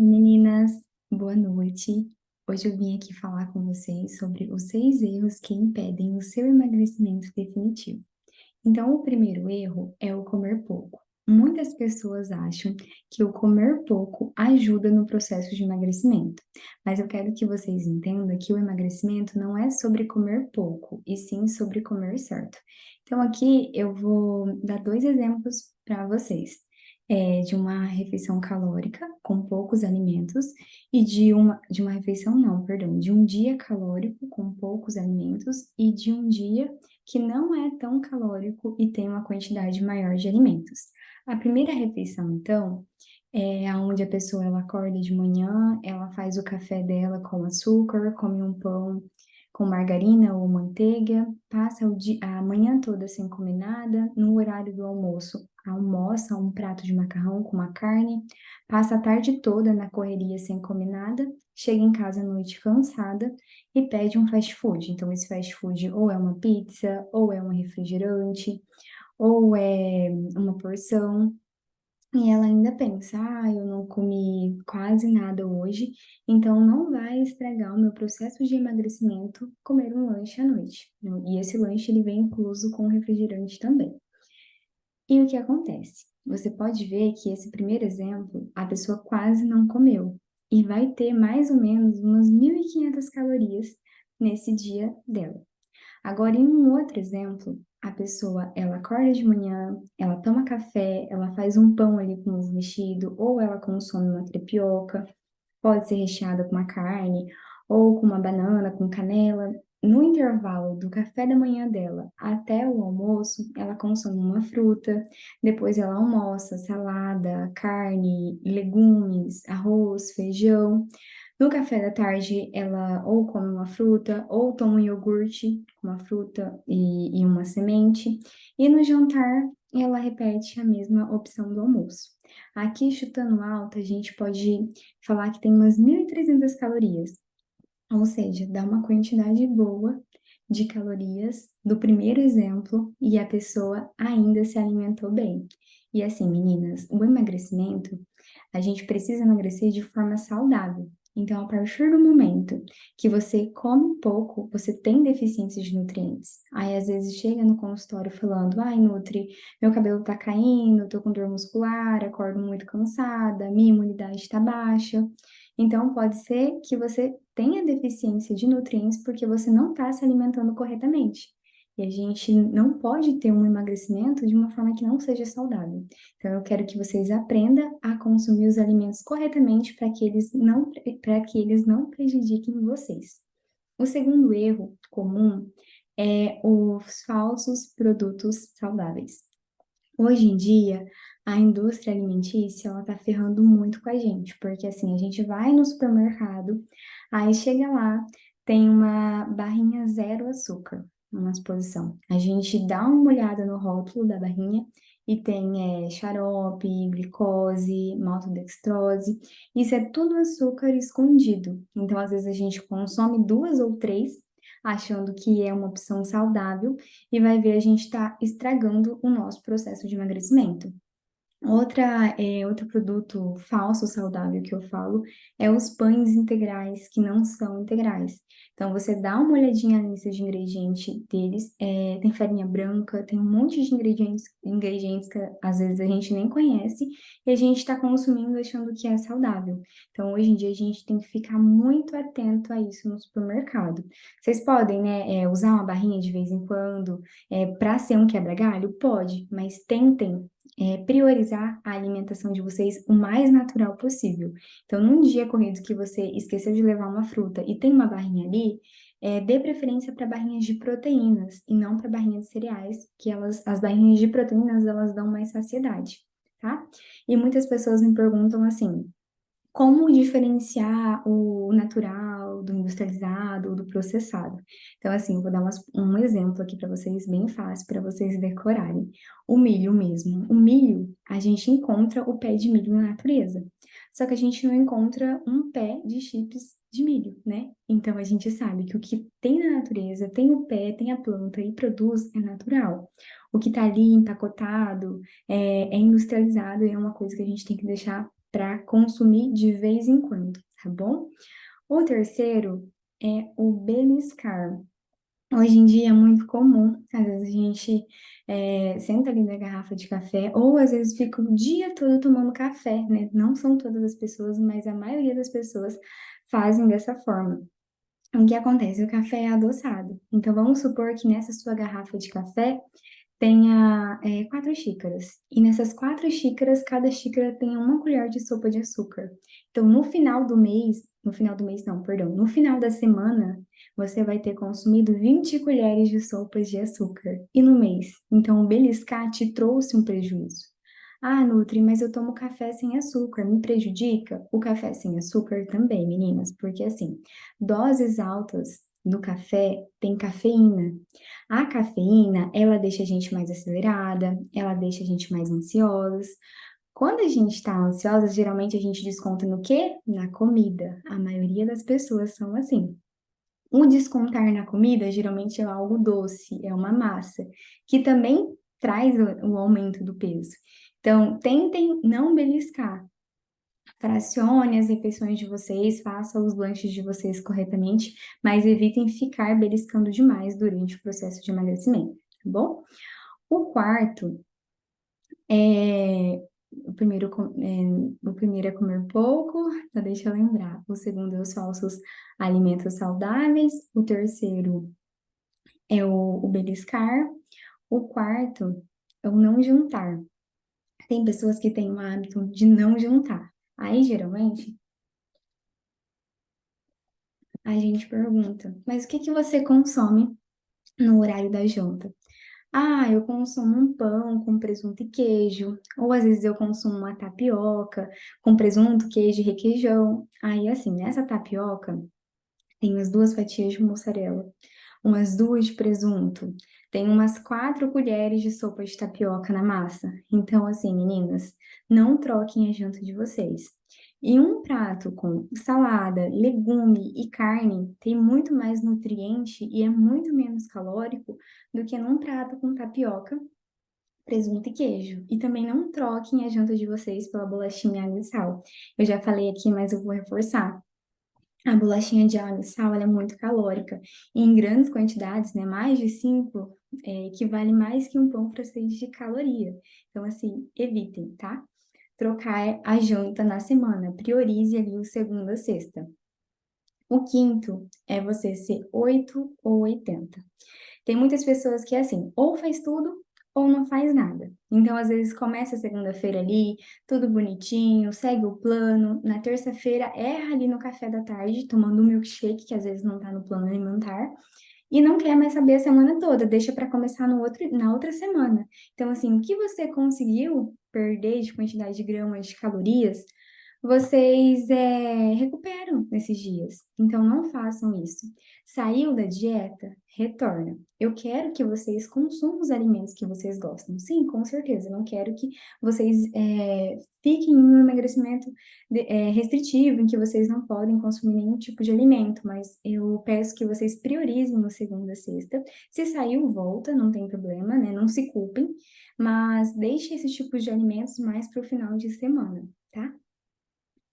Meninas, boa noite. Hoje eu vim aqui falar com vocês sobre os 6 erros que impedem o seu emagrecimento definitivo. Então, o primeiro erro é o comer pouco. Muitas pessoas acham que o comer pouco ajuda no processo de emagrecimento, mas eu quero que vocês entendam que o emagrecimento não é sobre comer pouco, e sim sobre comer certo. Então, aqui eu vou dar 2 exemplos para vocês. De uma refeição calórica com poucos alimentos e de uma refeição, não, perdão, de um dia calórico com poucos alimentos e de um dia que não é tão calórico e tem uma quantidade maior de alimentos. A primeira refeição, então, é onde a pessoa ela acorda de manhã, ela faz o café dela com açúcar, come um pão com margarina ou manteiga, passa a manhã toda sem comer nada, no horário do almoço, almoça um prato de macarrão com uma carne, passa a tarde toda na correria sem comer nada, chega em casa à noite cansada e pede um fast food. Então, esse fast food ou é uma pizza, ou é um refrigerante, ou é uma porção. E ela ainda pensa, eu não comi quase nada hoje, então não vai estragar o meu processo de emagrecimento comer um lanche à noite. E esse lanche ele vem incluso com refrigerante também. E o que acontece? Você pode ver que esse primeiro exemplo, a pessoa quase não comeu e vai ter mais ou menos umas 1.500 calorias nesse dia dela. Agora, em um outro exemplo, a pessoa, ela acorda de manhã, ela toma café, ela faz um pão ali com ovo mexido, ou ela consome uma crepioca, pode ser recheada com uma carne, ou com uma banana, com canela. No intervalo do café da manhã dela até o almoço, ela consome uma fruta, depois ela almoça salada, carne, legumes, arroz, feijão. No café da tarde, ela ou come uma fruta, ou toma um iogurte com uma fruta e uma semente. E no jantar, ela repete a mesma opção do almoço. Aqui, chutando alto, a gente pode falar que tem umas 1.300 calorias, ou seja, dá uma quantidade boa de calorias do primeiro exemplo e a pessoa ainda se alimentou bem. E assim, meninas, o emagrecimento, a gente precisa emagrecer de forma saudável. Então, a partir do momento que você come pouco, você tem deficiência de nutrientes. Aí, às vezes, chega no consultório falando: ai, Nutri, meu cabelo tá caindo, tô com dor muscular, acordo muito cansada, minha imunidade tá baixa. Então, pode ser que você tenha deficiência de nutrientes porque você não está se alimentando corretamente. E a gente não pode ter um emagrecimento de uma forma que não seja saudável. Então, eu quero que vocês aprendam a consumir os alimentos corretamente para que eles não prejudiquem vocês. O segundo erro comum é os falsos produtos saudáveis. Hoje em dia, a indústria alimentícia, ela tá ferrando muito com a gente, porque assim, a gente vai no supermercado, aí chega lá, tem uma barrinha zero açúcar, numa exposição. A gente dá uma olhada no rótulo da barrinha e tem xarope, glicose, maltodextrose, isso é tudo açúcar escondido. Então, às vezes a gente consome 2 ou 3, achando que é uma opção saudável, e vai ver a gente está estragando o nosso processo de emagrecimento. Outro produto falso saudável que eu falo é os pães integrais que não são integrais. Então, você dá uma olhadinha na lista de ingredientes deles, tem farinha branca, tem um monte de ingredientes que às vezes a gente nem conhece e a gente está consumindo achando que é saudável. Então, hoje em dia, a gente tem que ficar muito atento a isso no supermercado. Vocês podem, né, usar uma barrinha de vez em quando, para ser um quebra-galho? Pode, mas tentem priorizar a alimentação de vocês o mais natural possível. Então, num dia corrido que você esqueceu de levar uma fruta e tem uma barrinha ali, dê preferência para barrinhas de proteínas e não para barrinhas de cereais, que as barrinhas de proteínas, elas dão mais saciedade, tá? E muitas pessoas me perguntam assim: como diferenciar o natural do industrializado, do processado? Então, assim, eu vou dar um exemplo aqui para vocês, bem fácil, para vocês decorarem. O milho mesmo. O milho, a gente encontra o pé de milho na natureza. Só que a gente não encontra um pé de chips de milho, né? Então, a gente sabe que o que tem na natureza, tem o pé, tem a planta e produz, é natural. O que tá ali empacotado, é industrializado e é uma coisa que a gente tem que deixar para consumir de vez em quando, tá bom? O terceiro é o beliscar. Hoje em dia é muito comum, às vezes a gente senta ali na garrafa de café, ou às vezes fica o dia todo tomando café, né? Não são todas as pessoas, mas a maioria das pessoas fazem dessa forma. O que acontece? O café é adoçado. Então vamos supor que nessa sua garrafa de café tenha 4 xícaras. E nessas 4 xícaras, cada xícara tenha uma colher de sopa de açúcar. Então, no final do mês não, perdão, no final da semana, você vai ter consumido 20 colheres de sopas de açúcar. E no mês? Então, o beliscar te trouxe um prejuízo. Ah, Nutri, mas eu tomo café sem açúcar, me prejudica? O café sem açúcar também, meninas, porque assim, doses altas do café tem cafeína. A cafeína, ela deixa a gente mais acelerada, ela deixa a gente mais ansiosa. Quando a gente está ansiosa, geralmente a gente desconta no quê? Na comida. A maioria das pessoas são assim. O descontar na comida geralmente é algo doce, é uma massa, que também traz o aumento do peso. Então, tentem não beliscar. Fracione as refeições de vocês, façam os lanches de vocês corretamente, mas evitem ficar beliscando demais durante o processo de emagrecimento, tá bom? O quarto é o primeiro é comer pouco, tá? Deixa eu lembrar. O segundo é os falsos alimentos saudáveis. O terceiro é o beliscar. O quarto é o não jantar. Tem pessoas que têm o hábito de não jantar. Aí, geralmente, a gente pergunta, mas o que que você consome no horário da janta? Ah, eu consumo um pão com presunto e queijo, ou às vezes eu consumo uma tapioca com presunto, queijo e requeijão. Aí, assim, nessa tapioca tem umas 2 fatias de mussarela, umas 2 de presunto, tem umas 4 colheres de sopa de tapioca na massa. Então, assim, meninas, não troquem a janta de vocês. E um prato com salada, legume e carne tem muito mais nutriente e é muito menos calórico do que num prato com tapioca, presunto e queijo. E também não troquem a janta de vocês pela bolachinha água e sal. Eu já falei aqui, mas eu vou reforçar. A bolachinha de alho e sal, ela é muito calórica. E em grandes quantidades, né, mais de 5, equivale mais que um pão francês de caloria. Então, assim, evitem, tá? Trocar a janta na semana. Priorize ali o segunda a sexta. O quinto é você ser 8 ou 80. Tem muitas pessoas que é assim, ou faz tudo ou não faz nada. Então, às vezes, começa a segunda-feira ali, tudo bonitinho, segue o plano. Na terça-feira, erra ali no café da tarde, tomando um milkshake, que às vezes não tá no plano alimentar, e não quer mais saber a semana toda, deixa para começar na outra semana. Então, assim, o que você conseguiu perder de quantidade de gramas de calorias, vocês recuperam nesses dias. Então, não façam isso. Saiu da dieta? Retorna. Eu quero que vocês consumam os alimentos que vocês gostam. Sim, com certeza. Não quero que vocês fiquem em um emagrecimento restritivo, em que vocês não podem consumir nenhum tipo de alimento, mas eu peço que vocês priorizem no segunda a sexta. Se saiu, volta, não tem problema, né? Não se culpem, mas deixe esses tipos de alimentos mais para o final de semana, tá?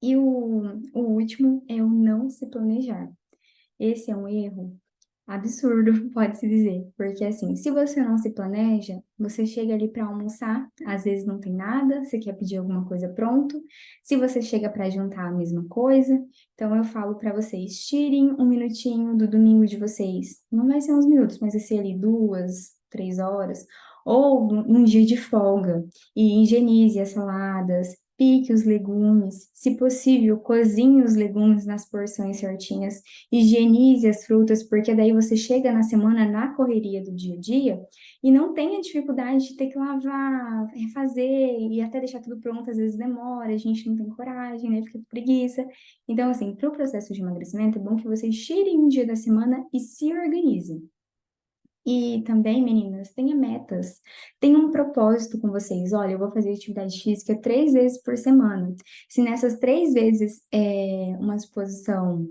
E o último é o não se planejar. Esse é um erro absurdo, pode-se dizer, porque assim, se você não se planeja, você chega ali para almoçar, às vezes não tem nada, você quer pedir alguma coisa pronto. Se você chega para jantar, a mesma coisa. Então eu falo para vocês, tirem um minutinho do domingo de vocês. Não vai ser uns minutos, mas vai ser ali 2, 3 horas, ou um dia de folga, e higienize as saladas. Pique os legumes, se possível, cozinhe os legumes nas porções certinhas, higienize as frutas, porque daí você chega na semana na correria do dia a dia e não tem a dificuldade de ter que lavar, refazer e até deixar tudo pronto, às vezes demora, a gente não tem coragem, né? Fica com preguiça. Então, assim, para o processo de emagrecimento, é bom que vocês tirem um dia da semana e se organizem. E também, meninas, tenha metas. Tenha um propósito com vocês. Olha, eu vou fazer atividade física 3 vezes por semana. Se nessas 3 vezes uma disposição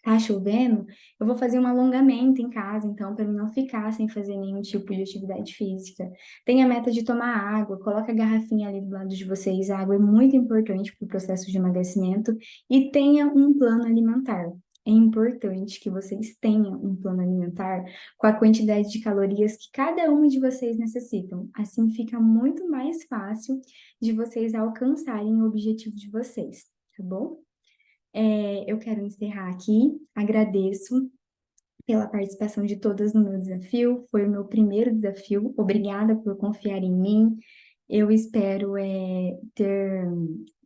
tá chovendo, eu vou fazer um alongamento em casa, então, para mim não ficar sem fazer nenhum tipo de atividade física. Tenha a meta de tomar água, coloca a garrafinha ali do lado de vocês. A água é muito importante para o processo de emagrecimento e tenha um plano alimentar. É importante que vocês tenham um plano alimentar com a quantidade de calorias que cada uma de vocês necessitam. Assim fica muito mais fácil de vocês alcançarem o objetivo de vocês, tá bom? Eu quero encerrar aqui. Agradeço pela participação de todas no meu desafio. Foi o meu primeiro desafio. Obrigada por confiar em mim. Eu espero ter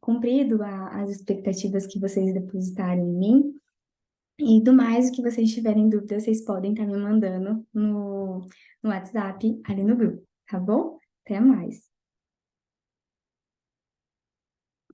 cumprido as expectativas que vocês depositaram em mim. E do mais, o que vocês tiverem dúvida, vocês podem estar me mandando no WhatsApp ali no grupo, tá bom? Até mais.